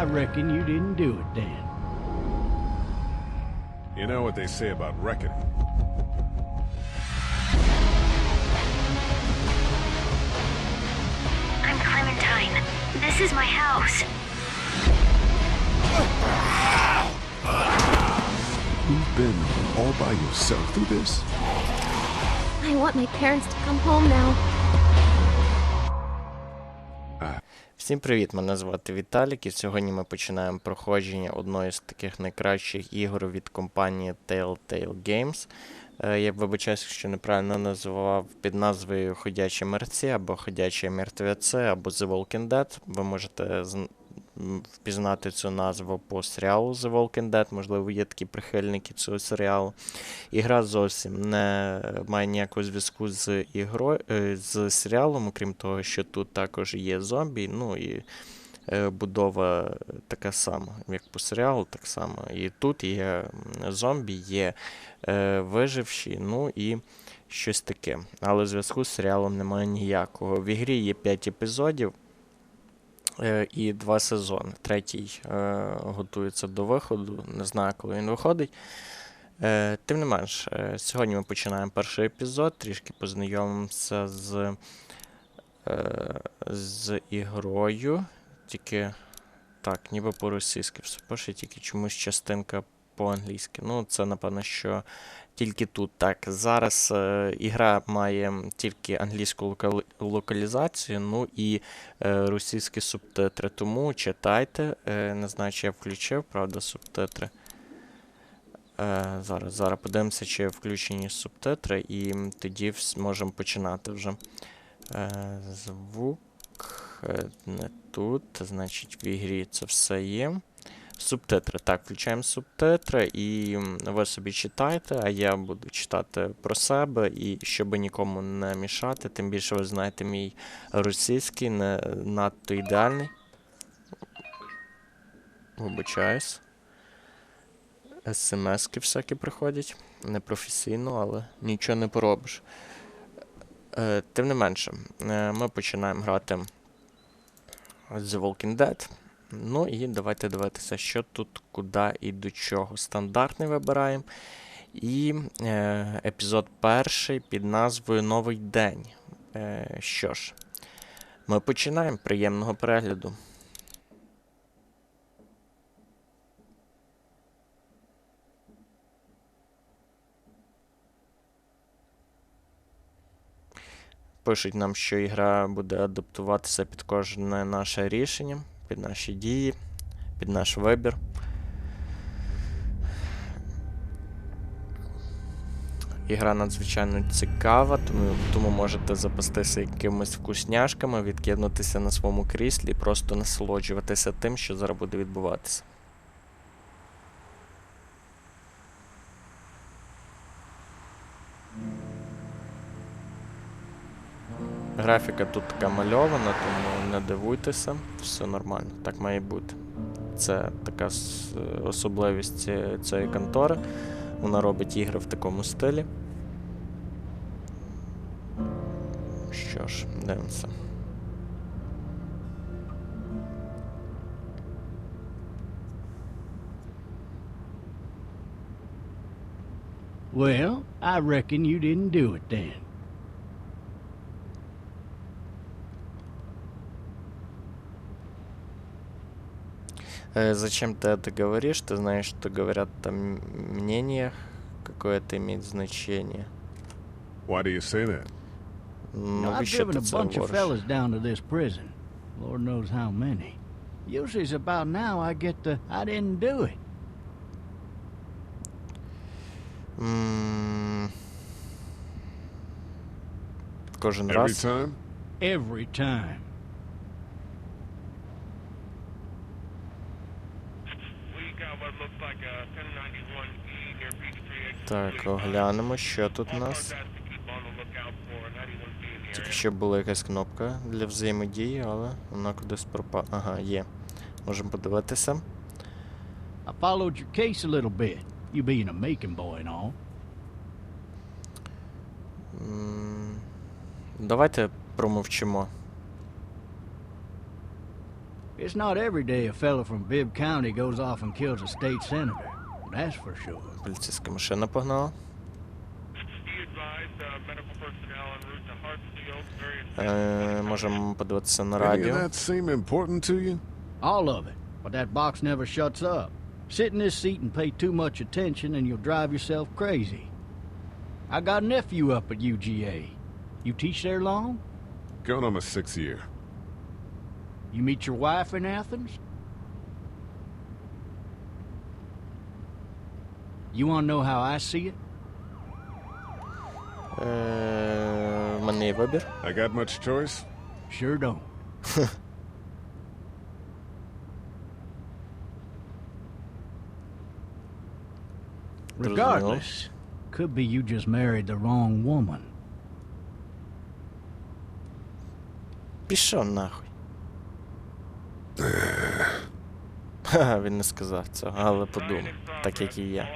I reckon you didn't do it then. You know what they say about reckoning. I'm Clementine. This is my house. You've been all by yourself through this? I want my parents to come home now. Всім привіт, мене звати Віталік, і сьогодні ми починаємо проходження одної з таких найкращих ігор від компанії Telltale Games. Я вибачаюся, якщо неправильно назвав під назвою Ходячі Мерці, або Ходячі Мертвеці, або The Walking Dead. Ви можете впізнати цю назву по серіалу The Walking Dead, можливо, є такі прихильники цього серіалу. Ігра зовсім не має ніякого зв'язку з з серіалом, окрім того, що тут також є зомбі, ну і будова така сама, як по серіалу, так само. І тут є зомбі, є виживші, ну і щось таке. Але зв'язку з серіалом немає ніякого. В ігрі є 5 епізодів і 2 сезони. Третій готується до виходу, не знаю, коли він виходить. Тим не менш, сьогодні ми починаємо перший епізод, трішки познайомимося з ігрою. Тільки так, ніби по-російськи все пише, тільки чомусь частинка по-англійськи. Ну, це, напевно, що тільки тут. Так, зараз ігра має тільки англійську локалізацію, ну і російські субтитри. Тому читайте. Не знаю, чи я включив, правда, субтитри. Зараз подивимося, чи включені субтитри, і тоді можемо починати вже. Звук не тут, значить в ігрі це все є. Субтитри. Так, включаємо субтитри, і ви собі читайте, а я буду читати про себе, і щоб нікому не мішати, тим більше ви знаєте, мій російський не надто ідеальний. Вибачаюсь. СМС-ки всякі приходять. Непрофесійно, але нічого не поробиш. Тим не менше, ми починаємо грати The Walking Dead. Ну і давайте дивитися, що тут, куди і до чого. Стандартний вибираємо. І епізод перший під назвою Новий день. Що ж, ми починаємо. Приємного перегляду. Пишуть нам, що ігра буде адаптуватися під кожне наше рішення, під наші дії, під наш вибір. Ігра надзвичайно цікава, тому можете запастися якимись вкусняшками, відкинутися на своєму кріслі і просто насолоджуватися тим, що зараз буде відбуватися. Графіка тут така мальована, тому не дивуйтеся, все нормально, так має бути. Це така особливість цієї контори, вона робить ігри в такому стилі. Що ж, дивимося. Well, I reckon you didn't do it then. Зачем ты это говоришь? Ты знаешь, что говорят там мнение какое-то имеет значение. Why do you say that? I've driven a bunch of fellas down to this prison. Lord knows how many. Usually it's about now I get the I didn't do it. Кожен Every раз. time? Every time. Так, оглянемо, що тут у нас. Тільки що була якась кнопка для взаємодії, але вона кудись пропала. Ага, є. Можемо подивитися. I followed your case a little bit. You being a making boy and all. Давайте промовчимо. It's not every day a fella from Bibb County goes off and kills a state senator. That's for sure. Поліцейська машина погнала. Можемо подивитися на Any of радіо. that seem important to you? All of it. But that box never shuts up. Sit in this seat and pay too much attention and you'll drive yourself crazy. I got a nephew up at UGA. You teach there long? Going on my 6th year. You meet your wife in Athens? You want to know how I see it? В мене є вибір. I got much choice? Sure don't. Regardless, could be you just married the wrong woman. Пішов нахуй. Ха, він не сказав цього, але подумав, так як і я.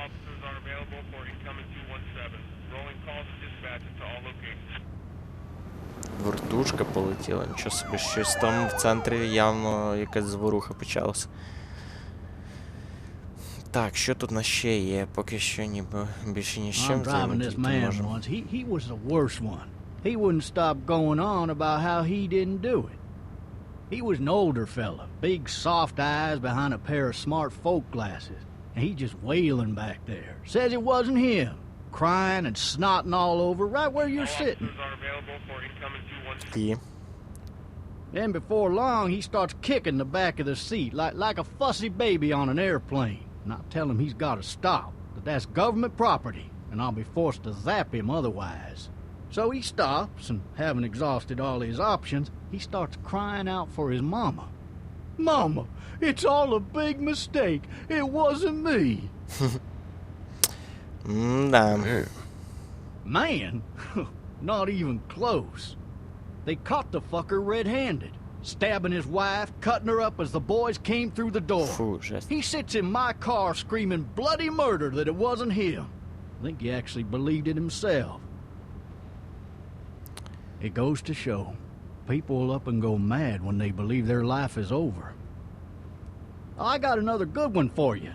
Вертушка полетіла, нічого собі, щось там в центрі явно якась зворуха почалася. Так, що тут у нас ще є? Поки що ніби більше ні з I'm чим driving this man можемо. once. He was the worst one. He wouldn't stop going on about how he didn't do it. He was an older fella, big soft eyes behind a pair of smart folk glasses, and he just wailing back there. Says it wasn't him, crying and snotting all over right where you're sitting. І? Then before long, he starts kicking the back of the seat like a fussy baby on an airplane. And I tell him he's got to stop, that that's government property, and I'll be forced to zap him otherwise. So he stops, and having exhausted all his options, he starts crying out for his mama. Mama, it's all a big mistake. It wasn't me. Да. Man, not even close. They caught the fucker red-handed, stabbing his wife, cutting her up as the boys came through the door. Фу, жесть. He sits in my car screaming bloody murder that it wasn't him. I think he actually believed it himself. It goes to show, people will up and go mad when they believe their life is over. I got another good one for you.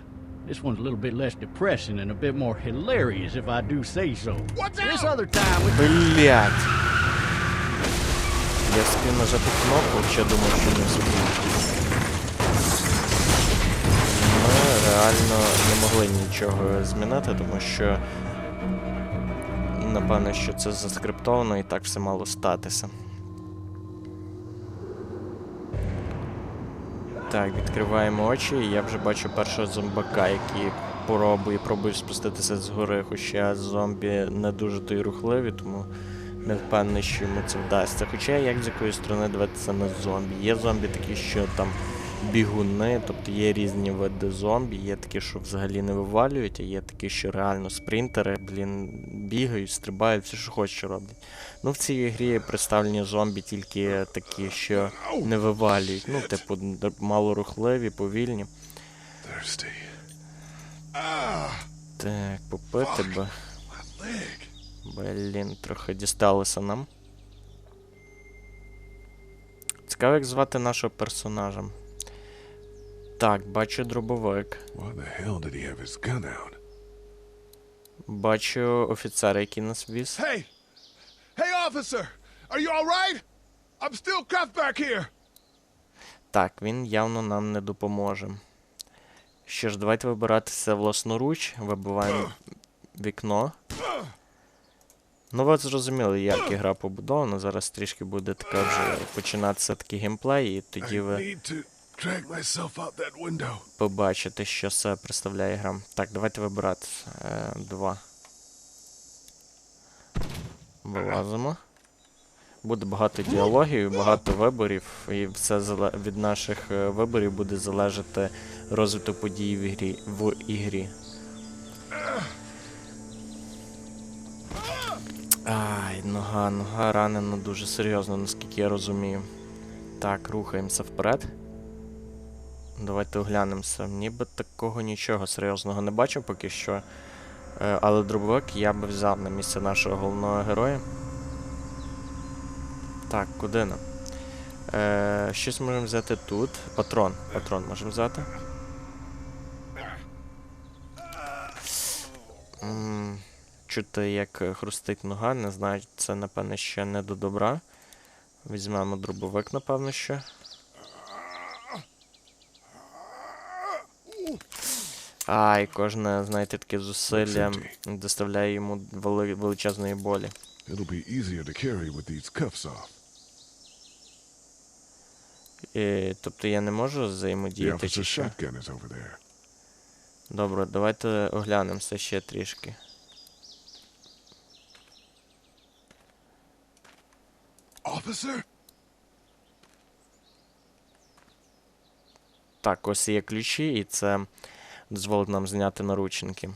This one's a little bit less depressing and a bit more hilarious, if I do say so. This other time we... Блядь. Я встиг нажати кнопку, ще думав, що не встиг. Ми реально не могли нічого змінити, тому що напевно, що це заскриптовано і так все мало статися. Так, відкриваємо очі, і я вже бачу першого зомбака, який пробує спуститися з гори, хоча зомбі не дуже то й рухливі, тому не впевнений, що йому це вдасться. Хоча як з якої сторони дивитися на зомбі. Є зомбі такі, що там бігуни, тобто є різні види зомбі, є такі, що взагалі не вивалюють, а є такі, що реально спринтери, бігають, стрибають, все, що хочуть роблять. Ну, в цій грі представлені зомбі тільки такі, що не вивалюють. Ну, типу, малорухливі, повільні. Так, попити би. Блін, трохи дісталося нам. Цікаво, як звати нашого персонажа. Так, бачу дробовик. Бачу офіцера, який нас віз. Hey! Hey, officer! Are you all right? I'm still cuffed back here! Так, він явно нам не допоможе. Що ж, давайте вибиратися власноруч. Вибиваємо вікно. Ну, ви зрозуміли, як гра побудована. Зараз трішки буде така вже починатися такий геймплей, і тоді ви побачите, що себе представляє гра. Так, давайте вибирати. 2. Вилазимо. Буде багато діалогів, багато виборів, і все від наших виборів буде залежати розвиток подій в ігрі. Ай, нога ранена дуже серйозно, наскільки я розумію. Так, рухаємося вперед. Давайте оглянемося. Ніби такого нічого серйозного не бачу поки що. Але дробовик я би взяв на місце нашого головного героя. Так, куди нам? Щось можемо взяти тут. Патрон. Патрон можемо взяти. Чути, як хрустить нога, не знаю, це, напевне, ще не до добра. Візьмемо дробовик, напевно, ще. Ай, кожне, знаєте, таке зусилля доставляє йому величезної болі. Тобто я не можу взаємодіяти чи що? Добре, давайте оглянемося ще трішки. Officer? Так, ось є ключі, і це дозволить нам зняти наручники.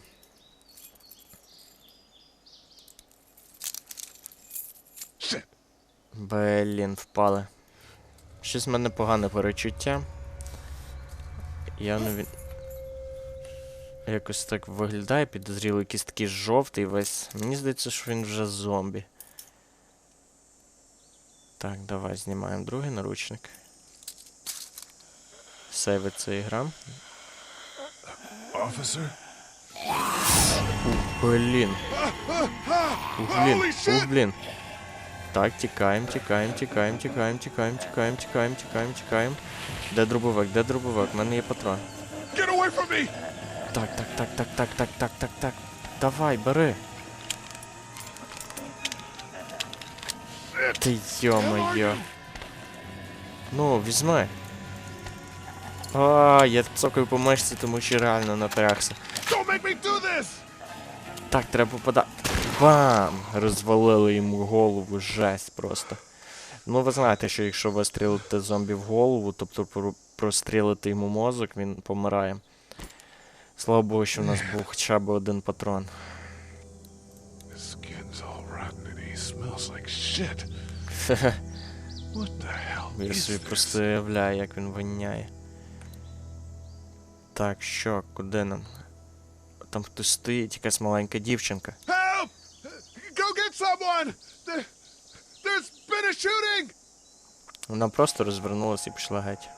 Блін, впали. Щось в мене погане перечуття. Явно він... якось так виглядає, підозріло, якийсь такий жовтий весь. Мені здається, що він вже зомбі. Так, давай знімаємо другий наручник. Сейвить цей грам. Блін. Блін. Так, тікаємо. Де дробовик? У мене є патрон. Так. Давай, бери. Ти йо-моє. Ну, візьми. Я цокаю по мишці, тому що реально напрягся. Так, треба попадати. Бам! Розвалили йому голову, жесть просто. Ну, ви знаєте, що якщо вистрілити зомбі в голову, тобто прострілити йому мозок, він помирає. Слава Богу, що в нас був хоча б один патрон. Я собі просто уявляю, як він воняє. Так, що, куди нам? Там хтось стоїть, якась маленька дівчинка. Help! Go get someone! There's been a shooting! Вона просто розвернулася і пішла геть.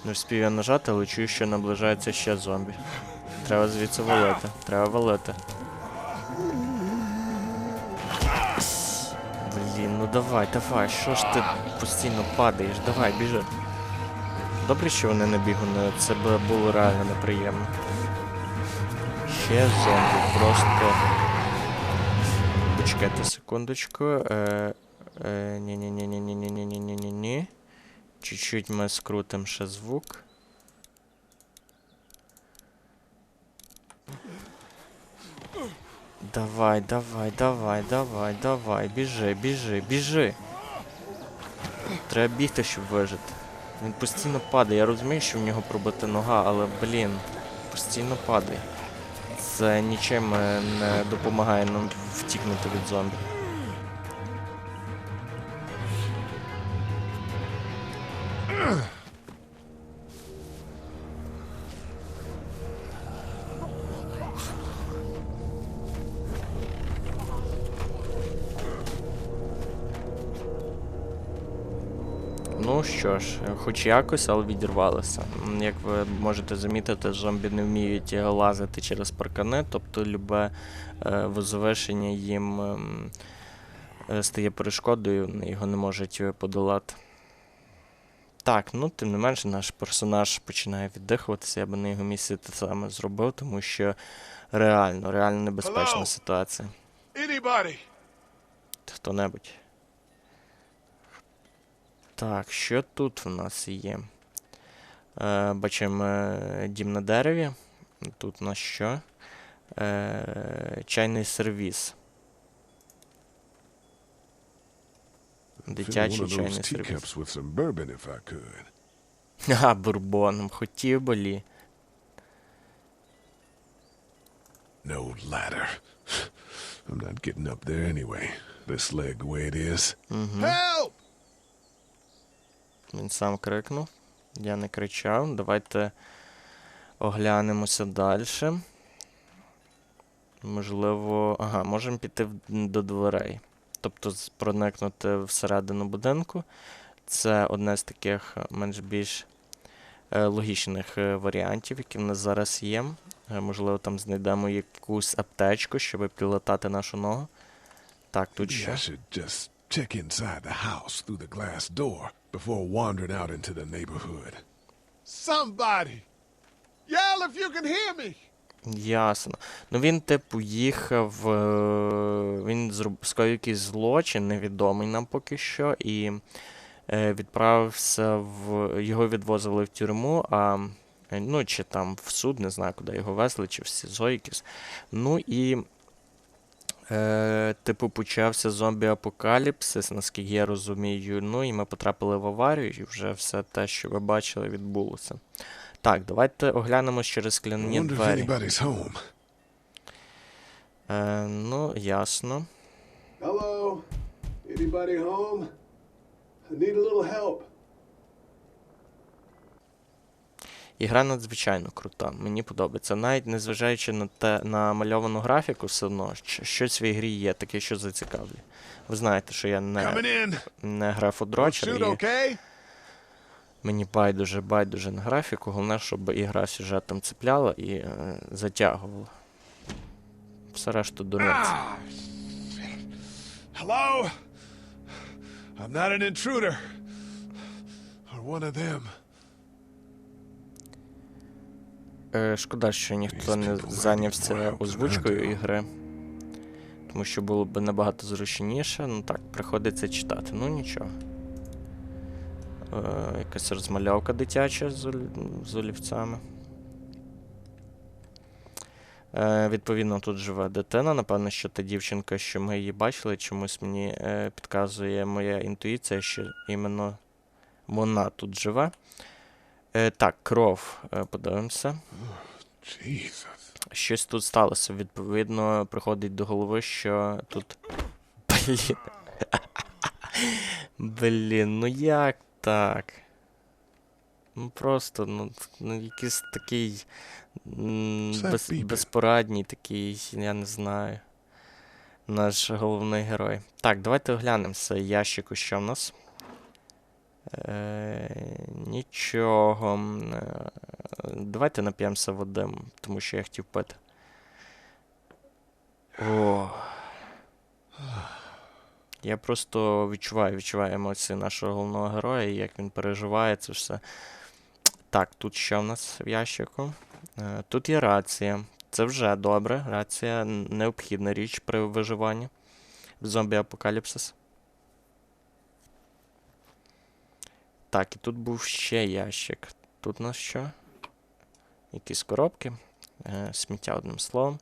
Не встиг я нажати, але чую, що наближається ще зомбі. Треба звідси валити. Треба валити. Блін, ну давай, що ж ти постійно падаєш? Давай, біжи. Добре, що вони не бігуни, це б було реально неприємно. Ще зомбі, просто... Почекайте секундочку. Ні. Чуть-чуть ми скрутимо ще звук. Давай. Біжи. Треба бігти, щоб вижити. Він постійно падає. Я розумію, що в нього пробита нога, але, блін, постійно падає. Це нічим не допомагає нам втікнути від зомбі. Ну що ж, хоч якось, але відірвалося. Як ви можете замітити, зомбі не вміють лазити через паркани, тобто любе возвишення їм стає перешкодою, вони його не можуть подолати. Так, ну тим не менше наш персонаж починає віддихуватися, я би на його місці те саме зробив, тому що реально небезпечна ситуація. Хто-небудь. Так, що тут в нас є? Бачимо дім на дереві. Тут у нас що? Чайний сервіс. Дитячий чайний сервіс. Ага, бурбоном. Хотів би лі. No ladder. I'm not getting up there anyway. This leg the way it is. Help! Він сам крикнув. Я не кричав. Давайте оглянемося далі. Можливо... Ага, можемо піти до дверей. Тобто проникнути всередину будинку. Це одне з таких менш-більш логічних варіантів, які в нас зараз є. Можливо, там знайдемо якусь аптечку, щоб підлатати нашу ногу. Так, тут Maybe I що? should just check inside the house through the glass door before wandering out into the neighborhood. Somebody! Yell if you can hear me! Ясно. Ну він, типу, їхав, він скоїв якийсь злочин, невідомий нам поки що, і відправився його відвозили в тюрму, ну, чи там в суд, не знаю, куди його везли, чи в СІЗО якийсь. Ну і, типу, почався зомбі-апокаліпсис, наскільки я розумію, ну і ми потрапили в аварію, і вже все те, що ви бачили, відбулося. Так, давайте оглянемось через скляні двері. Ну, ясно. Hello? Anybody home? I need a little help. Ігра надзвичайно крута, мені подобається. Навіть незважаючи на мальовану графіку, все одно, щось в ігрі є таке, що зацікавлює. Ви знаєте, що я не графодрочер, і мені байдуже на графіку, головне, щоб ігра сюжетом цепляла і затягувала. Все решту дурниці. Hello? I'm not an intruder. Or one of them. Шкода, що ніхто не зайнявся озвучкою ігри. Тому що було б набагато зручніше. Ну так, приходиться читати. Ну нічого. Якась розмальовка дитяча з олівцями. Відповідно, тут живе дитина. Напевно, що та дівчинка, що ми її бачили, чомусь мені підказує моя інтуїція, що іменно вона тут живе. Так, кров. Подивимося. Щось тут сталося. Відповідно, приходить до голови, що тут... Блін, ну як так? Ну просто, ну якийсь такий безпорадній такий, я не знаю, наш головний герой. Так, давайте оглянемося ящику, що в нас. Нічого. Давайте нап'ємося води, тому що я хотів пити. О. Я просто відчуваю емоції нашого головного героя, і як він переживає це все. Так, тут що в нас в ящику? Тут є рація. Це вже добре. Рація – необхідна річ при виживанні в зомбі-апокаліпсис. Так, і тут був ще ящик. Тут у нас що? Якісь коробки. Сміття одним словом.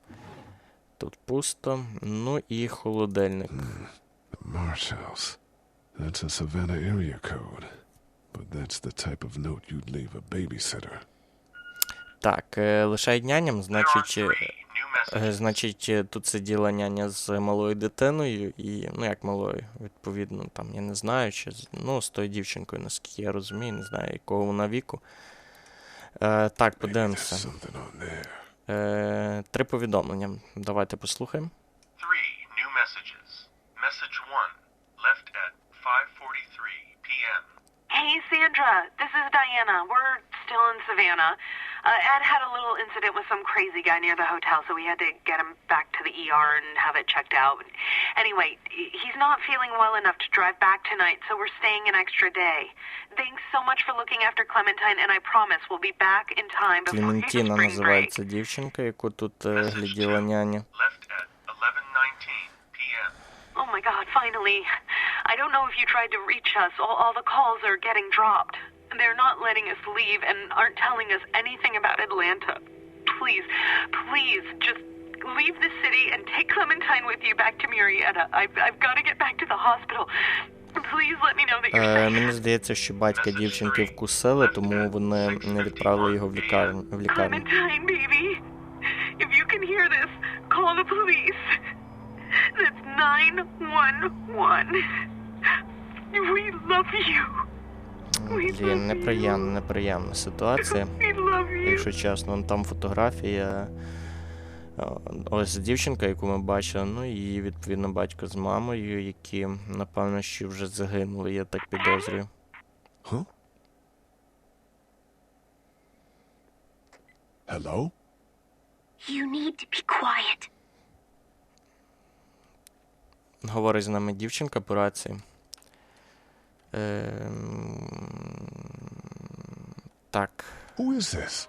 Тут пусто. Ну і холодильник. Marshals. That's a Savannah area code. But that's the type of note you'd leave a babysitter. Так, лишай няням, значить, тут сиділа няня з малою дитиною, і, ну як малою, відповідно, там, я не знаю, чи, ну, з тою дівчинкою, наскільки я розумію, не знаю, якого вона віку. Так, подивимося. 3 повідомлення. Давайте послухаємо. 3 new messages. Message 1, left at 5:43 p.m. Hey, Sandra. This is Diana. We're still in Savannah. Ed had a little incident with some crazy guy near the hotel, so we had to get him back to the ER and have it checked out. Anyway, he's not feeling well enough to drive back tonight, so we're staying an extra day. Thanks so much for looking after Clementine, and I promise we'll be back in time before his Клементіна spring break. називається дівчинка, яку тут гляділа няня. Left at 11:19 p.m. Oh my God, finally. I don't know if you tried to reach us. All the calls are getting dropped. They're not letting us leave and aren't telling us anything about Atlanta. Please, just leave the city and take Clementine with you back to Murrieta. I've got to get back to the hospital. Please let me know that you're safe. Мені здається, що батька дівчинки вкусили, тому вони не відправили його в лікарню. Clementine, baby. If you can hear this, call the police. That's 911. We love you. Блін, неприємна ситуація. Якщо чесно, там фотографія Ось дівчинка, яку ми бачили, ну і її, відповідно, батько з мамою, які, напевно, що вже загинули, я так підозрюю. Huh? Hello? You need to be quiet. Говорить з нами дівчинка по рації. Так. Who is this?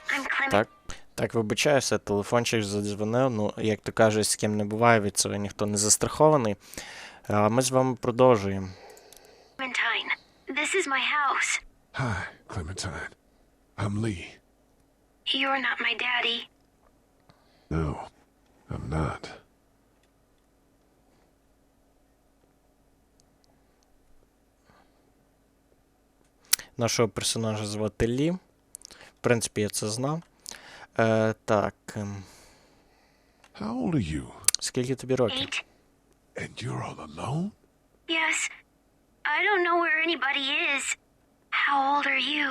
I'm Clement. Так, вибачаюся, телефончик задзвонив. Ну, як то кажуть, з ким не буває, від цього ніхто не застрахований. А ми з вами продовжуємо. Clementine. This is my house. Hi, Clementine. I'm Lee. You're not my daddy. No, I'm not. Нашого персонажа звати Лі. В принципі, я це знав. Так. How old are you? Скільки тобі років? 8. And you're all alone? Yes. I don't know where anybody is. How old are you?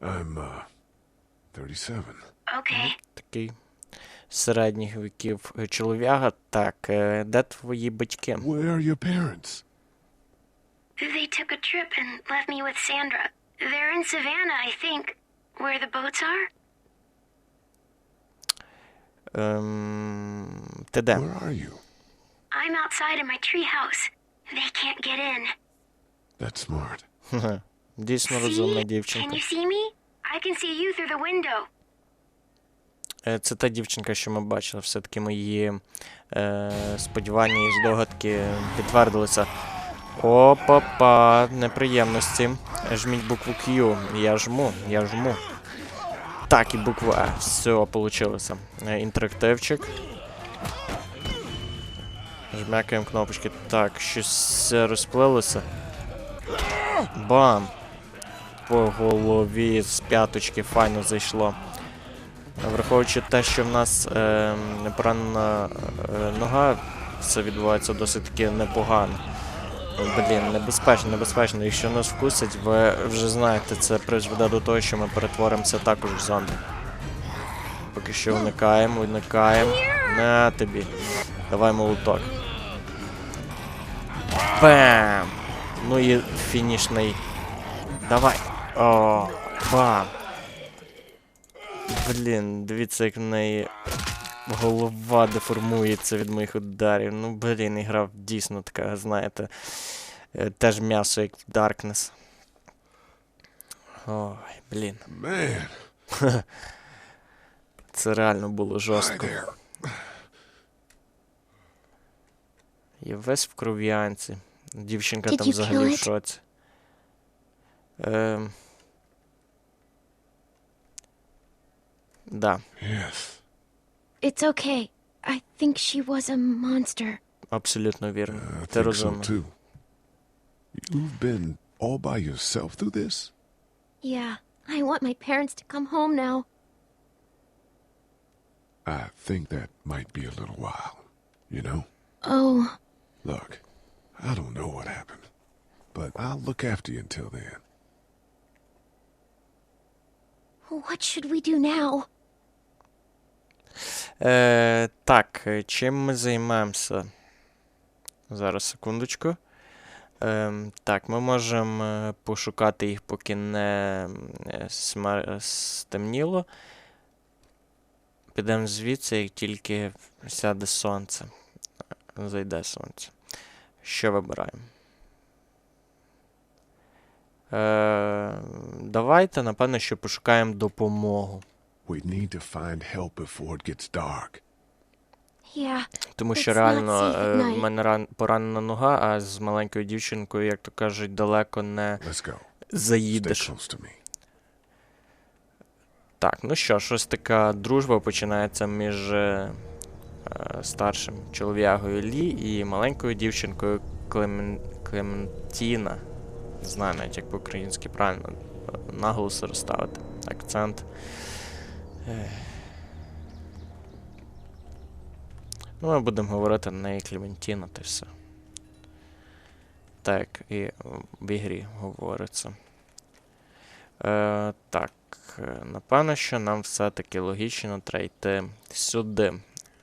I'm, 37. Okay. Такий середніх віків чолов'яга. Так, де твої батьки? Where are your parents? They took a trip and left me with Sandra. They're in Savannah, I think. Where the boats are? Ти де? Where are you? I'm outside in my treehouse. They can't get in. That's smart. Дійсно розумна See? Can дівчинка. you see me? I can see you through the window. Це та дівчинка, що ми бачили. Все-таки мої сподівання і здогадки підтвердилися. Опа-па, неприємності. Жміть букву Q. Я жму. Так, і буква А. Все, получилося. Інтерактивчик. Жмякаємо кнопочки. Так, щось розплилося. Бам! По голові з п'яточки файно зайшло. Враховуючи те, що в нас поранена нога, все відбувається досить таки непогано. Блін, небезпечно. Якщо нас вкусять, ви вже знаєте, це призведе до того, що ми перетворимося також в зомбі. Поки що уникаємо. На тобі. Давай молоток. Бам! Ну і фінішний. Давай. О, бам! Блін, дивіться, як в неї голова деформується від моїх ударів. Ну, блін, ігра дійсно така, знаєте, теж м'ясо, як в Darkness. Ой, блін. Man. Це реально було жорстко. Hi there. Я весь в кров'янці. Дівчинка Did там you взагалі kill в it? шоці. Да, Yes. It's okay. I think she was a monster. абсолютно вірно. I Ти think so розумна. too. You've been all by yourself through this? Yeah, I want my parents to come home now. I think that might be a little while, you know? Oh, Look, I don't know what happened, but I'll look after you until then. what should we do now? Так, чим ми займемося? Зараз, секундочку. Так, ми можемо пошукати їх, поки не стемніло. Підемо звідси, як тільки сяде сонце. Зайде сонце. Що вибираємо? Давайте, напевно, що пошукаємо допомогу. We need to find help before it gets dark. Yeah, Тому що It's not реально safe at в night. мене поранена нога, а з маленькою дівчинкою, як то кажуть, далеко не Let's go. Stay заїдеш. close to me. Так, ну що ж, ось така дружба починається між старшим чолов'ягою Лі і маленькою дівчинкою Клементіна. Не знаю навіть, як по-українськи правильно наголоси розставити. Акцент. Ну, ми будемо говорити на неї Клементіна, та все. Так, і в ігрі говориться. Так, напевно, що нам все-таки логічно треба йти сюди,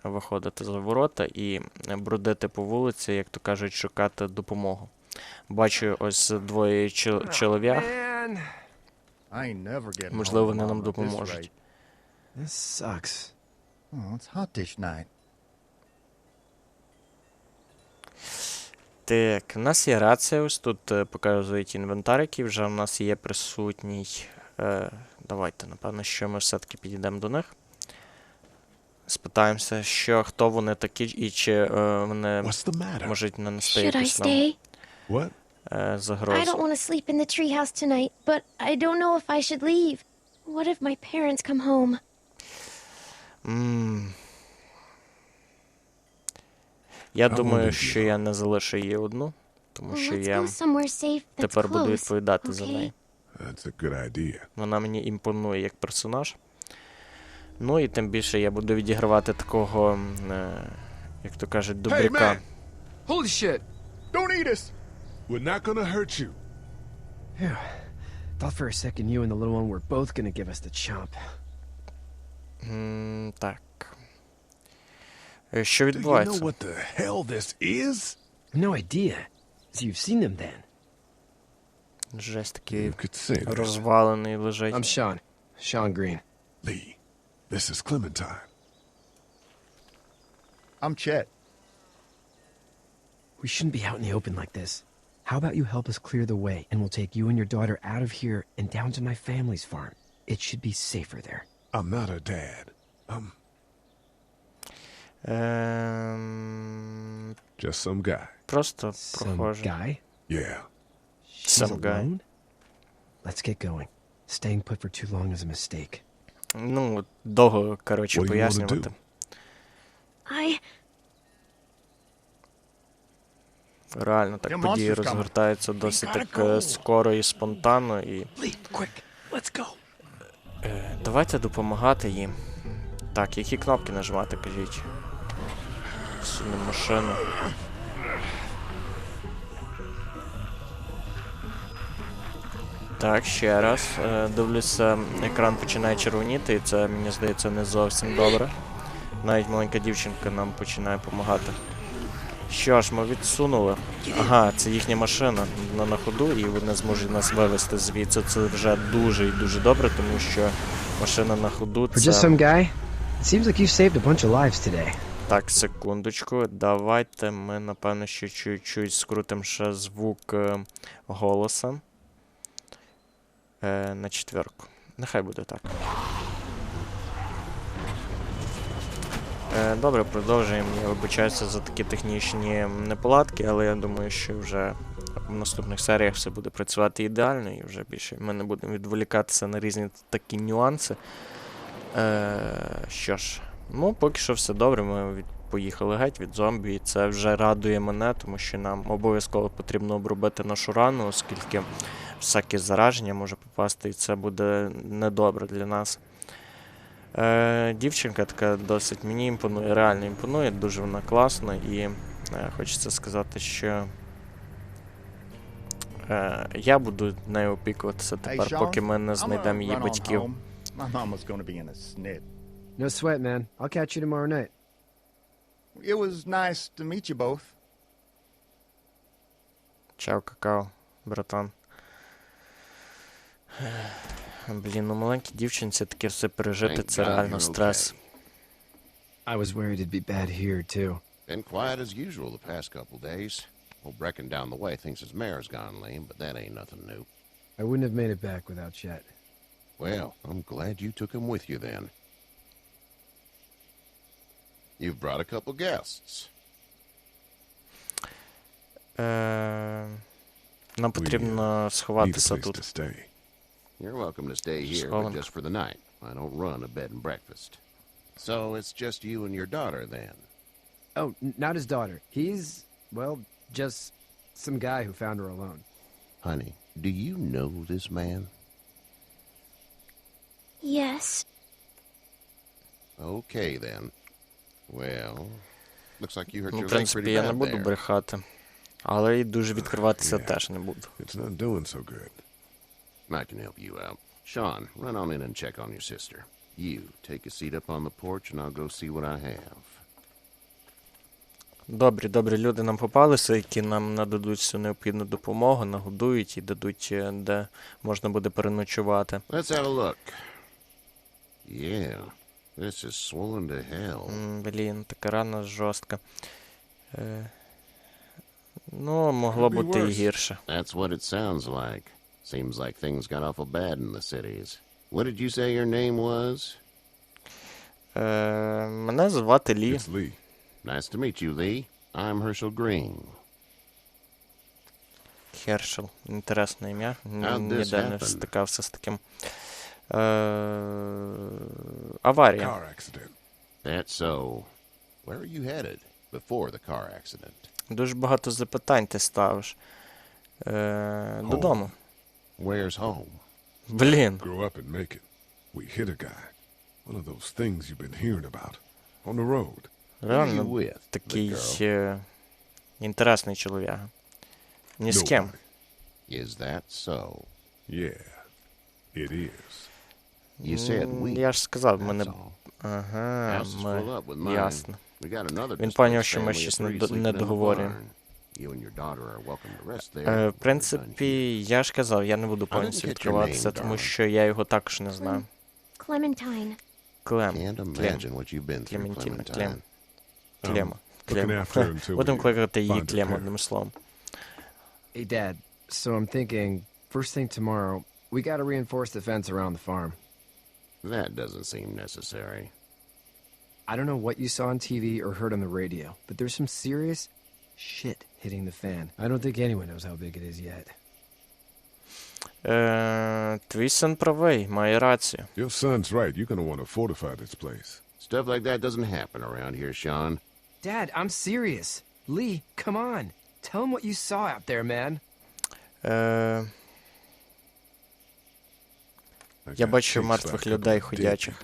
виходити за ворота і бродити по вулиці, як то кажуть, шукати допомогу. Бачу ось двоє чоловік. Можливо, вони нам допоможуть. This sucks. Oh, it's hot dish night. Так, у нас є рація, ось тут показують інвентар, який вже у нас є присутній. Давайте, напевно, що ми все-таки підійдемо до них. Спитаємося, хто вони такі і чи вони можуть нанести якусь нам загрозу. I don't want to sleep in the treehouse tonight, but I don't know if I should leave. What if my parents come home? Я думаю, що я не залишу її одну, тому що я тепер буду відповідати за неї. Вона мені імпонує як персонаж. Ну і тим більше я буду відігравати такого, як то кажуть, добряка. Hey, holy shit! Don't eat us! We're not gonna hurt you. Phew. Thought for a second you and the little one were both gonna give us the chomp. Так. Що Do you відбувається? know what the hell this is? No idea. So you've seen them then? Жесть такий You could say that. розвалений лежить. I'm Sean. Sean Green. Lee, this is Clementine. I'm Chet. We shouldn't be out in the open like this. How about you help us clear the way, and we'll take you and your daughter out of here and down to my family's farm. It should be safer there. I'm not her dad. I'm just some guy. Просто Some прохожий. guy? Yeah. She's Some guy. alone? Let's get going. Staying put for too long is a mistake. Ну, довго, коротше, What do you wanna пояснювати. do? Реально, так Your події monster's coming. розгортаються досить gotta так go. скоро і спонтанно. І Lee, quick, let's go. давайте допомагати їм. Так, які кнопки нажимати, кажіть? Сюди машину. Так, ще раз. Дивлюся, екран починає червоніти, і це, мені здається, не зовсім добре. Навіть маленька дівчинка нам починає допомагати. Що ж, ми відсунули. Ага, це їхня машина на ходу, і вони зможуть нас вивезти звідси. Це вже дуже і дуже добре, тому що машина на ходу For just це... some guy? It seems like you've saved a bunch of lives today. Так, секундочку. Давайте ми, напевно, ще чуть-чуть скрутимо ще звук голоса. На 4. Нехай буде так. Добре, продовжуємо. Я вибачаюся за такі технічні неполадки, але я думаю, що вже в наступних серіях все буде працювати ідеально, і вже більше ми не будемо відволікатися на різні такі нюанси. Що ж, ну, поки що все добре, ми поїхали геть від зомбі, і це вже радує мене, тому що нам обов'язково потрібно обробити нашу рану, оскільки всяке зараження може попасти, і це буде недобре для нас. Дівчинка така досить мені імпонує, реально імпонує, дуже вона класна, і хочеться сказати, що я буду нею опікуватися тепер, поки ми не знайдемо її батьків. My mom was going to be in a snit. No sweat, man. I'll catch you tomorrow night. It was nice to meet you both. Чао, какао, братан. Блін, ну маленькій дівчинці таке все пережити, це реально стрес. I was worried it'd be bad here, too. Been quiet as usual the past couple days. Old Brecken down the way thinks his mare's gone lame, but that ain't nothing new. I wouldn't have made it back without Chet. Well, I'm glad you took him with you then. You've brought a couple guests. Нам потрібно сховатися тут. You're welcome to stay here, but just for the night. I don't run a bed and breakfast. So it's just you and your daughter then? Oh, not his daughter. He's, well, just some guy who found her alone. Honey, do you know this man? Yes. Okay then. Well, looks like you hurt Ну, your в leg принципі, pretty я не bad буду there. брехати. Але і дуже відкриватися теж не буду. It's not doing so good. I can help you out. Sean, run on in and check on your sister. You, take a seat up on the porch and I'll go see what I have. Добрі люди нам попалися, які нам нададуть всю необхідну допомогу, нагодують і дадуть, де можна буде переночувати. Let's have a look. Yeah, this is swollen to hell. Блін, така рана жорстка. Ну, могло бути і гірше. That's what it sounds like. Seems like things got awful bad in the cities. What did you say your name was? Мене звати Лі. It's Lee. Nice to meet you, Lee. I'm Herschel Green. Хершел. Інтересне ім'я. Ніде не стикався з таким. Аварія. Car accident. That's so. Where are you headed before the car accident? Дуже багато запитань ти ставиш. Додому. Where's home? Блін. Grow up and make it. We hit a guy. One of those things you've been hearing about. On the road. Реально такий інтересний чолов'яга. Ні з ким. Is that so? Yeah, it is. You said we. Я ж сказав, мене... Ага, ми... Ясно. Він поняв, що ми щось не договорюємо. В принципі, я ж казав, я не буду повністю відкриватися, тому що я його також не знаю. Clementine. Клема. Будемо кликати її Клема, одним словом. Hey, Dad, so I'm thinking, first thing tomorrow, we gotta reinforce the fence around the farm. That doesn't seem necessary. I don't know what you saw on TV or heard on the radio, but there's some serious shit hitting the fan. I don't think anyone knows how big it is yet. Твій син правий, має рацію. Your son's right. You're gonna want to fortify this place. Stuff like that doesn't happen around here, Sean. Dad, I'm serious. Lee, come on. Tell him what you saw out there, man. Я бачу мертвих людей ходячих.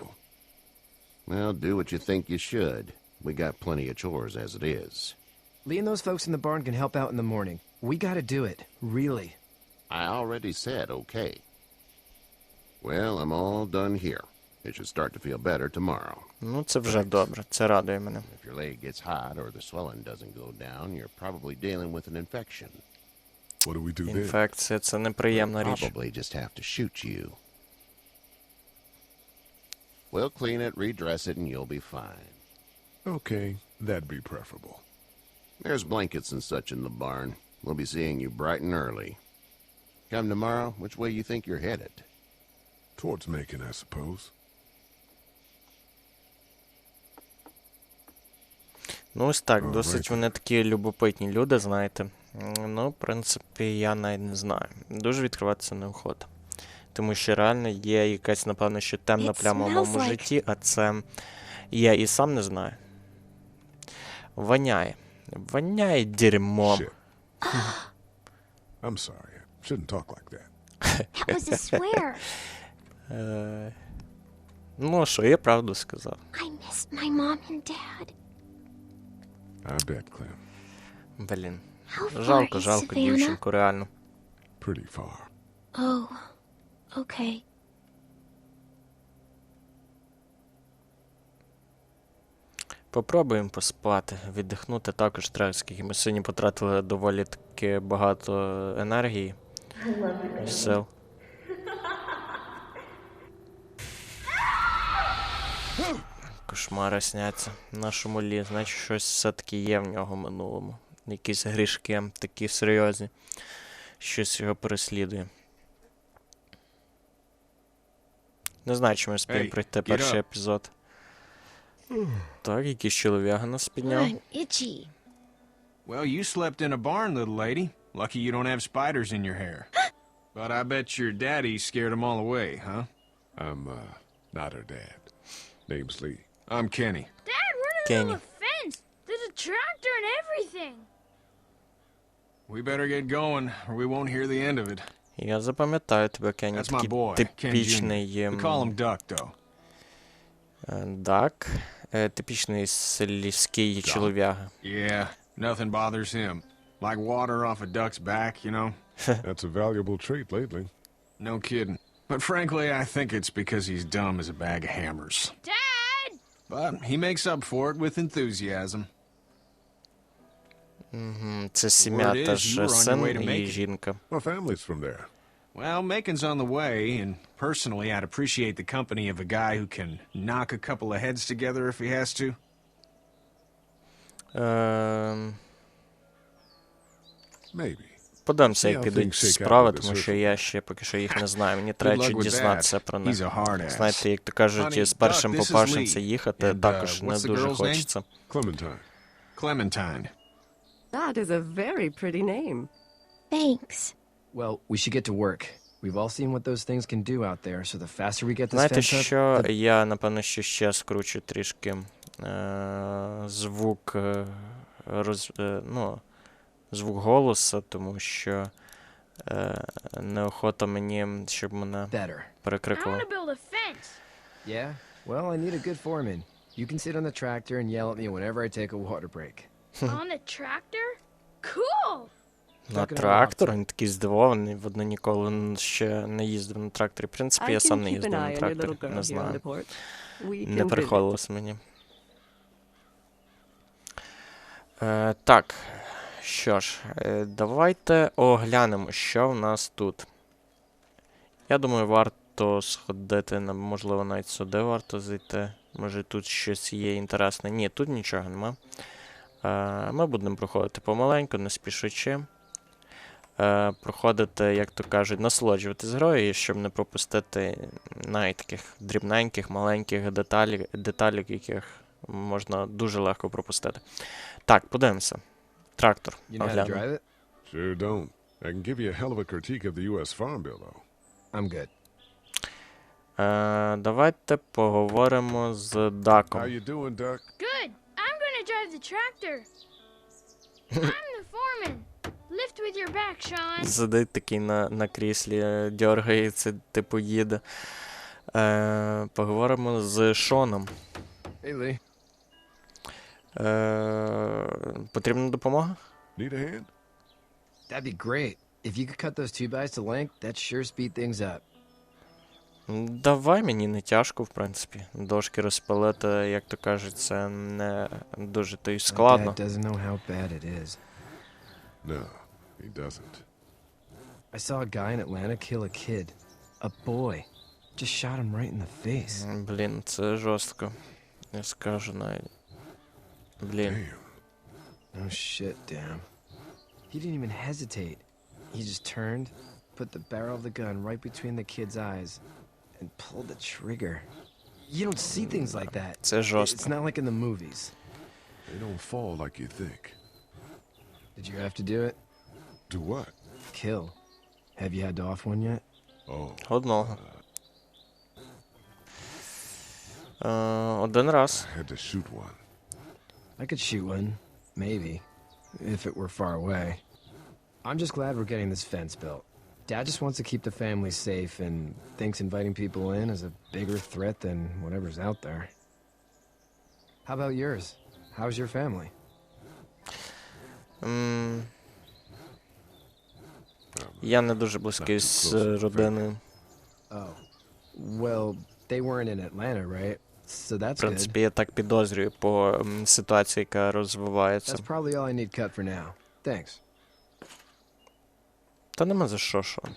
Well, do what you think you should. We got plenty of chores as it is. Lee and those folks in the barn can help out in the morning. We gotta do it. Really. I already said okay. Well, I'm all done here. It should start to feel better tomorrow. Ну, це вже добре. Це радує мене. If your leg gets hot or the swelling doesn't go down, you're probably dealing with an infection. What do we do then? Інфекція – це неприємна річ. Probably just have to shoot you. We'll clean it, redress it, and you'll be fine. Okay, that'd be preferable. There's blankets and such in the barn. We'll be seeing you bright and early. Come tomorrow, which way you think you're headed? Towards Macon, I suppose. Ну, ось так, досить вони такі любопитні люди, знаєте. Ну, в принципі, я навіть не знаю. Дуже відкриватися неохота. Тому що реально є якась, напевно, що темна пляма в моєму житті, а це я і сам не знаю. Воняє. Воняє дерьмом. I'm sorry. I shouldn't talk like that. That was a swear. Ну, що, я правду сказав. I miss my mom and dad. I bet, Clem. Блін. How far is Жалко дівчинку, реально. Pretty far. Oh, okay. Попробуємо поспати, віддихнути також треба, оскільки ми сьогодні потратили доволі таки багато енергії і сил. Кошмари сняться нашому Лі, значить щось все-таки є в нього в минулому. Якісь грішки такі серйозні, щось його переслідує. Не знаю, чи ми спіємо пройти перший епізод. Так, якийсь чолов'яга нас підняв. I'm itchy. Well, you slept in a barn, little lady. Lucky you don't have spiders in your hair. But I bet your daddy scared them all away, huh? I'm, not her dad. Name's Lee. I'm Kenny. Dad, we're in the middle of a fence. There's a tractor and everything. We better get going, or we won't hear the end of it. Я запам'ятаю тебе, Кенні. That's my boy, Ken Jr. We call him Duck, though. Дак. Типічний селівський чолов'яга. Yeah, nothing bothers him. Like water off a duck's back, you know? That's a valuable trait lately. No kidding. But frankly, I think it's because he's dumb as a bag of hammers. Dad! But he makes up for it with enthusiasm. Це сім'я теж син і жінка. My family's from there. Well, Macon's on the way, and personally, I'd appreciate the company of a guy who can knock a couple of heads together if he has to. Maybe. Подивимося, як підуть справи, тому що я ще поки що їх не знаю. Мені треба чуть дізнатися про них. Знаєте, як то кажуть, з першим попавшимся їхати також не дуже хочеться. Clementine. That is a very pretty name. Thanks. Well, we should get to work. We've all seen what those things can do out there, so the faster we get this Знаєте fence up, що, я, напевно, що ще скручу трішки звук, звук голосу, тому що неохота мені, щоб мене перекрикували. Yeah? Well, I need a good foreman. You can sit on the tractor and yell at me whenever I take a water break. On the tractor? Cool! На трактор? Він такий здивований, видно, ніколи ще не їздив на тракторі. В принципі, я сам не їздив на тракторі, не знаю. Не приходилось мені. Так, що ж, давайте оглянемо, що в нас тут. Я думаю, варто сходити, можливо, навіть сюди варто зайти. Може тут щось є інтересне. Ні, тут нічого нема. Ми будемо проходити помаленьку, не спішучи. Проходити, як то кажуть, насолоджуватись грою, щоб не пропустити навіть таких дрібненьких, маленьких деталей, яких можна дуже легко пропустити. Так, подивимося. Трактор. Оглянемо. Sure don't. I can give you a hell of a critique of the U.S. Farm Bill, though. I'm good. Давайте поговоримо з Даком. How you doing, Duck? Good. I'm gonna drive the tractor. I'm the foreman. Lift with your back, Sean. Сидить такий на кріслі, дергається, типу їде. Поговоримо з Шоном. Hey, Lee. Потрібна допомога? Need a hand? That'd be great. If you could cut those 2 guys to length, that'd sure speed things up. Давай, мені не тяжко, в принципі. Дошки розпилити, як то кажуть, це не дуже то й складно. Dad doesn't know how bad it is. No, he doesn't. I saw a guy in Atlanta kill a kid. A boy. Just shot him right in the face. Блін, це жорстко. Я скажу навіть. Блін. Oh shit, damn. He didn't even hesitate. He just turned, put the barrel of the gun right between the kid's eyes, and pulled the trigger. You don't see things like that. Це жорстко. It's not like in the movies. They don't fall like you think. Did you have to do it? Do what? Kill. Have you had to off one yet? Oh. Одного. Один раз. I had to shoot one. I could shoot one. Maybe. If it were far away. I'm just glad we're getting this fence built. Dad just wants to keep the family safe and thinks inviting people in is a bigger threat than whatever's out there. How about yours? How's your family? Я не дуже близький з родиною. Oh. Well, they weren't in Atlanta, right? So that's good. В принципі, я так підозрюю по ситуації, яка розвивається. That's probably all I need cut for now. Thanks. Та нема за що, в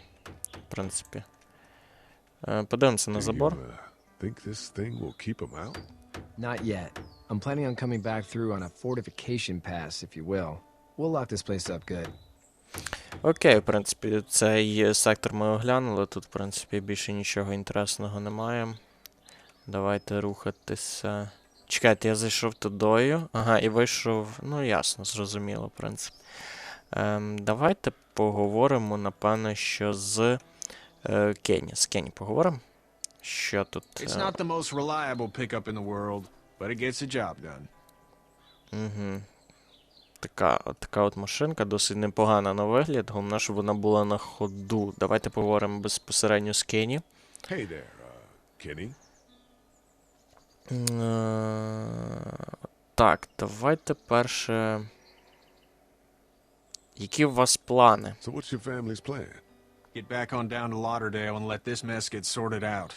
принципі. Подивимося на забор. Think this thing will keep them out? Not yet. I'm planning on coming back through on a fortification pass, if you will. We'll lock this place up good. Окей, в принципі, цей сектор ми оглянули. Тут, в принципі, більше нічого інтересного немає. Давайте рухатися. Чекайте, я зайшов тудою. Ага, і вийшов. Ну, ясно, зрозуміло, в принципі. Давайте поговоримо, напевно, що з Кенні. З Кенні поговоримо. Що тут? It's not the most reliable pickup in the world, but it gets the job done. Угу. Така от машинка, досить непогана на вигляд. Головне, щоб вона була на ходу. Давайте поговоримо безпосередньо з Кенні. Hey there, Kenny. Так, давайте перше... Які у вас плани? So what's your family's plan? Get back on down to Lauderdale and let this mess get sorted out.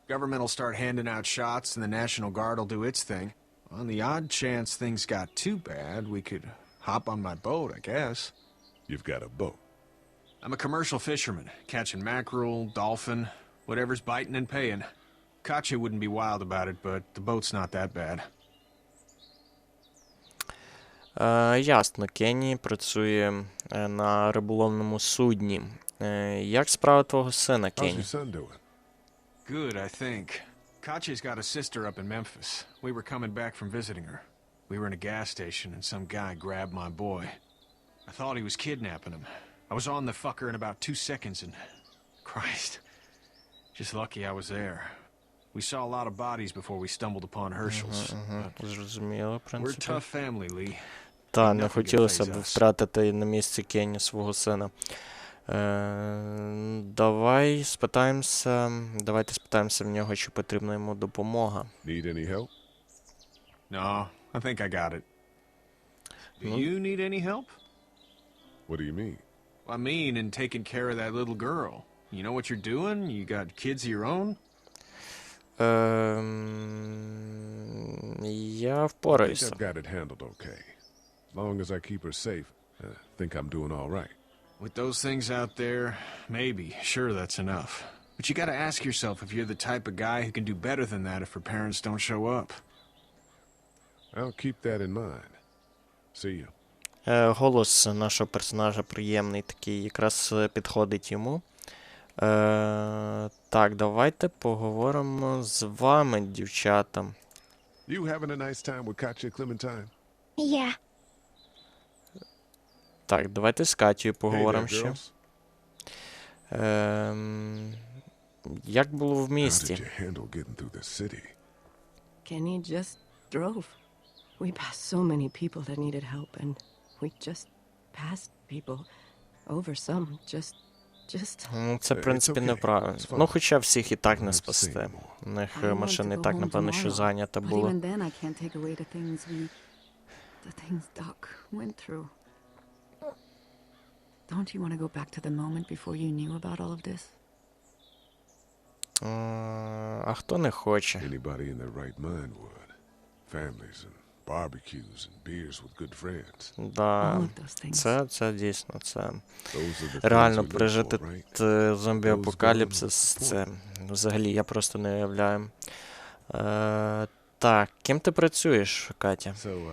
Government will start handing out shots and the National Guard will do its thing. On the odd chance things got too bad, we could hop on my boat, I guess. You've got a boat? I'm a commercial fisherman, catching mackerel, dolphin, whatever's biting and paying. Katya wouldn't be wild about it, but the boat's not that bad. Ясно, Кенні працює на риболовному судні. Як справа твого сина, How's Кенні? your son doing? Good, I think. Katya's got a sister up in Memphis. We were coming back from visiting her. We were in a gas station and some guy grabbed my boy. I thought he was kidnapping him. I was on the fucker in about 2 seconds and... Christ. Just lucky I was there. We saw a lot of bodies before we stumbled upon Herschel's. Зрозуміло, в We're a принципі. tough family, Lee. Та, не хотілося б втратити на місці Кенні свого сина. Давайте спитаємося в нього, чи потрібна йому допомога. Need any help? No, I think I got it. Do you need any help? What do you mean? I mean, in taking care of that little girl. You know what you're doing? You got kids of your own? Я I впораюся. think I've got it handled okay. As long as I keep her safe, I think I'm doing all right. With those things out there, maybe. Sure, that's enough. But you gotta ask yourself if you're the type of guy who can do better than that if her parents don't show up. I'll keep that in mind. See you. Голос нашого персонажа приємний такий, якраз підходить йому. Так, давайте поговоримо з вами, дівчата. You having a nice time with Katya, Clementine? Yeah. Так, давайте з Катєю поговоримо Hey there, ще. girls. Як було в How did місті? you handle getting through the city? Kenny just drove. We passed so many people that needed help, and we just passed people. Over some, just... Ну, це, в принципі, неправильно. Ну, хоча всіх і так не спасти. У них машина і так, напевно, що зайнята була. Even then, I can't take away the things Doc went through. Don't you want to go back to the moment before you knew about all of this? А хто не хоче? Anybody in their right mind would. Families and barbecues and beers with good friends. Да, це дійсно, це реально пережити зомбі-апокаліпсис, це взагалі я просто не уявляю. Так, ким ти працюєш, Катя? So,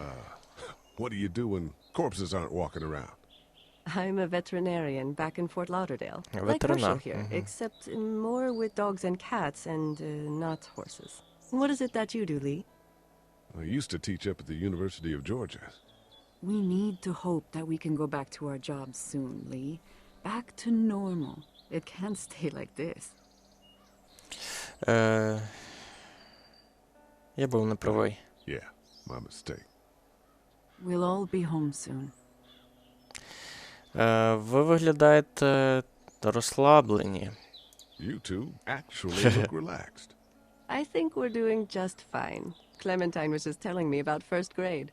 what do you do when corpses aren't walking around? I'm a veterinarian back in Fort Lauderdale. Like Veterinar. Herschel here, except more with dogs and cats and not horses. What is it that you do, Lee? I used to teach up at the University of Georgia. We need to hope that we can go back to our jobs soon, Lee. Back to normal. It can't stay like this. Я був неправий. Yeah, my mistake. We'll all be home soon. Ви виглядаєте розслаблені. You two actually look relaxed. I think we're doing just fine. Clementine was just telling me about first grade.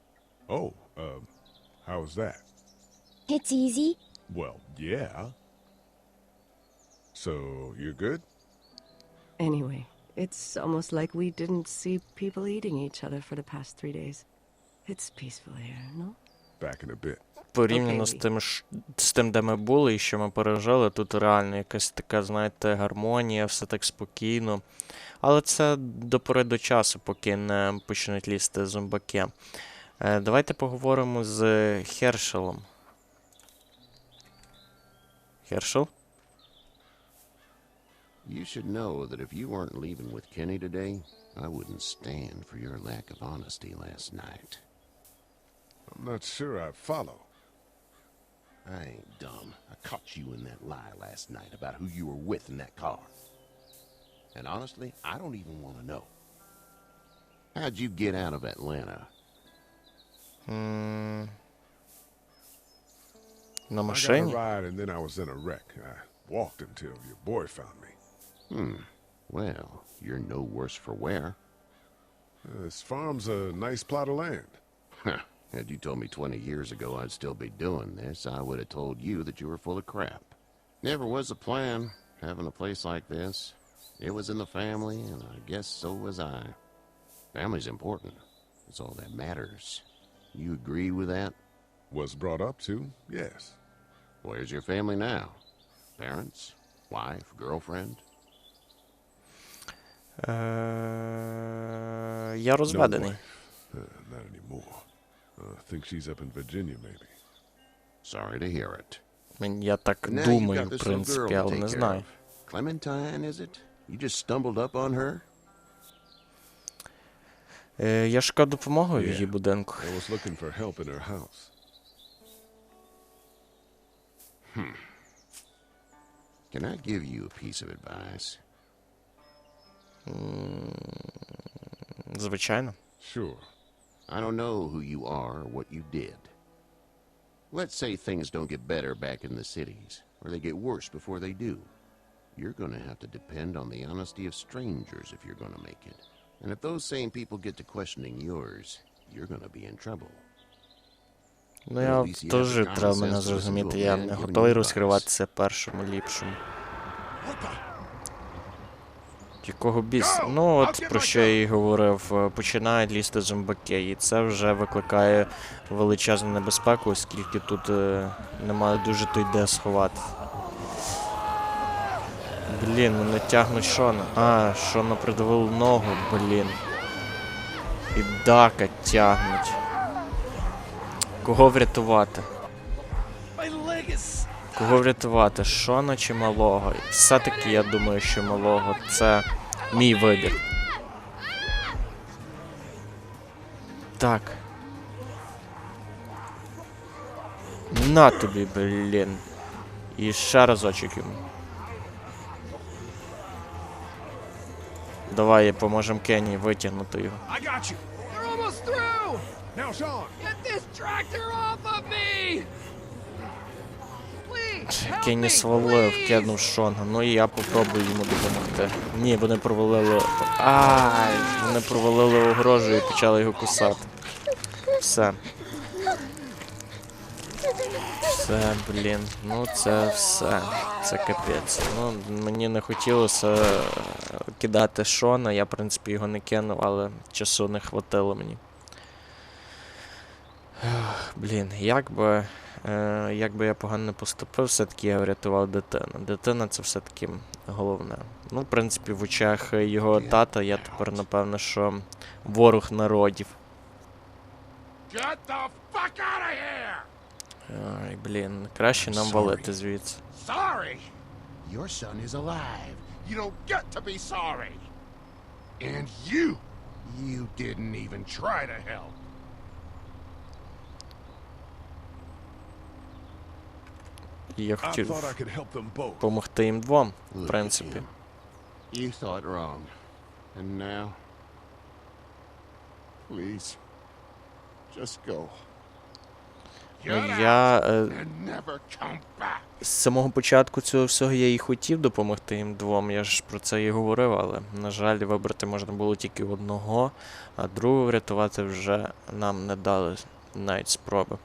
Oh, how was that? It's easy. Well, yeah. So, you're good? Anyway, it's almost like we didn't see people eating each other for the past 3 days. It's peaceful here, no? Back in a bit. Порівняно з тим, де ми були і що ми пережили, тут реально якась така, знаєте, гармонія, все так спокійно. Але це до пори до часу, поки не почнуть лізти зомбаки. Давайте поговоримо з Хершелом. Хершел? You should know that if you weren't leaving with Kenny today, I wouldn't stand for your lack of honesty last night. I'm not sure I follow. I ain't dumb. I caught you in that lie last night about who you were with in that car. And honestly, I don't even want to know. How'd you get out of Atlanta? На машині? I got a ride and then I was in a wreck. I walked until your boy found me. Well, you're no worse for wear. This farm's a nice plot of land. Had you told me 20 years ago I'd still be doing this, I would have told you that you were full of crap. Never was a plan, having a place like this. It was in the family, and I guess so was I. Family's important. It's all that matters. You agree with that? Was brought up to, yes. Where's your family now? Parents? Wife? Girlfriend? Я розведений. Not anymore. I think she's up in Virginia, maybe. Sorry to hear it. Я так думаю, в принципі, але не знаю. Clementine, is it? You just stumbled up on her? Я шукав допомогу в її будинку. I was looking for help in her house. Can I give you a piece of advice? Звичайно. Sure. I don't know who you are or what you did. Let's say things don't get better back in the cities, or they get worse before they do. You're going to have to depend on the honesty of strangers if you're going to make it. And if those same people get to questioning yours, you're going to be in trouble. Ну, я теж треба мене зрозуміти, я не готовий розкриватися першому ліпшому. Якого біс? Ну, от про що я і говорив, починають лізти зомбаки, і це вже викликає величезну небезпеку, оскільки тут немає дуже то йде сховати. Блін, мене тягнуть Шона. А, Шона придавило ногу, блін. І Дака тягнуть. Кого врятувати? Кого врятувати? Шона чи малого? Все-таки я думаю, що малого. Це мій вибір. Так. На тобі, блін. І ще разочок йому. Давай поможемо Кенні витягнути його. Кенні свалив, кинув Шона. Ну і я попробую йому допомогти. Ні, вони провалили... Ай, вони провалили огорожу і почали його кусати. Все. Все, блін. Ну це все. Це капець. Ну, мені не хотілося кидати Шона. Я, в принципі, його не кинув, але часу не хватило мені. Блін, як би я погано не поступив, все-таки я врятував дитину. Дитина — це все-таки головне. Ну, в принципі, в очах його тата я тепер, напевно, що ворог народів. Get the fuck out of here! Ай, блін, краще нам валити звідси. Sorry! Your son is alive. You don't get to be sorry. And you didn't even try to help. Я хотів допомогти їм двом, в принципі. You thought wrong. And now? Please. Just go. Я з самого початку цього всього я і хотів допомогти їм двом, я ж про це і говорив, але, на жаль, вибрати можна було тільки одного, а другого врятувати вже нам не дали навіть спроби.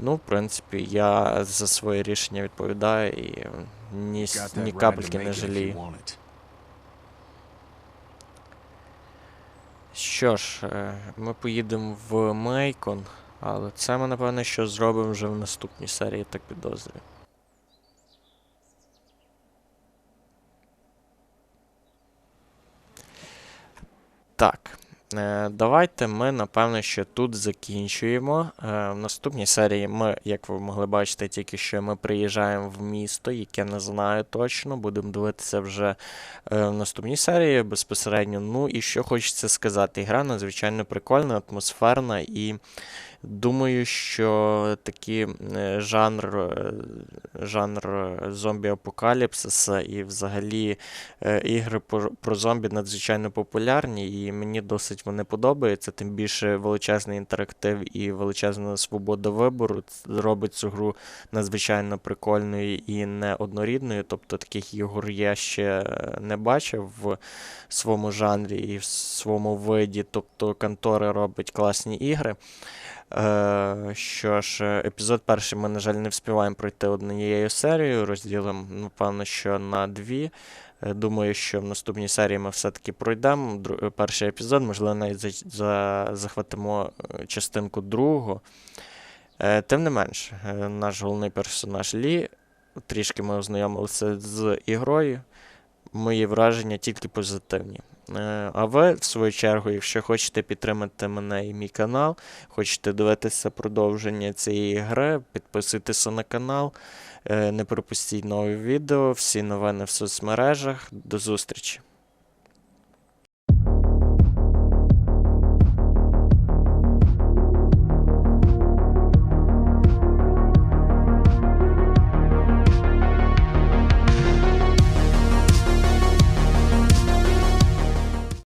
Ну, в принципі, я за своє рішення відповідаю і ні капельки не жалію. Що ж, ми поїдемо в Мейкон, але це ми, напевно, що зробимо вже в наступній серії, так підозрюю. Так. Давайте ми, напевно, що тут закінчуємо. В наступній серії ми, як ви могли бачити, тільки що ми приїжджаємо в місто, яке не знаю точно. Будемо дивитися вже в наступній серії безпосередньо. Ну і що хочеться сказати. Гра надзвичайно прикольна, атмосферна і думаю, що такий жанр зомбі-апокаліпсиса і взагалі ігри про зомбі надзвичайно популярні, і мені досить вони подобаються, тим більше величезний інтерактив і величезна свобода вибору робить цю гру надзвичайно прикольною і неоднорідною, тобто таких ігор я ще не бачив в своєму жанрі і в своєму виді, тобто контора робить класні ігри. Що ж, епізод перший ми, на жаль, не встигаємо пройти однією серією, розділимо, напевно, що на 2. Думаю, що в наступній серії ми все-таки пройдемо перший епізод, можливо, навіть захватимо частинку другу. Тим не менш, наш головний персонаж Лі, трішки ми ознайомилися з ігрою, мої враження тільки позитивні. А ви, в свою чергу, якщо хочете підтримати мене і мій канал, хочете дивитися продовження цієї гри, підписуйтеся на канал, не пропустіть нові відео, всі новини в соцмережах. До зустрічі!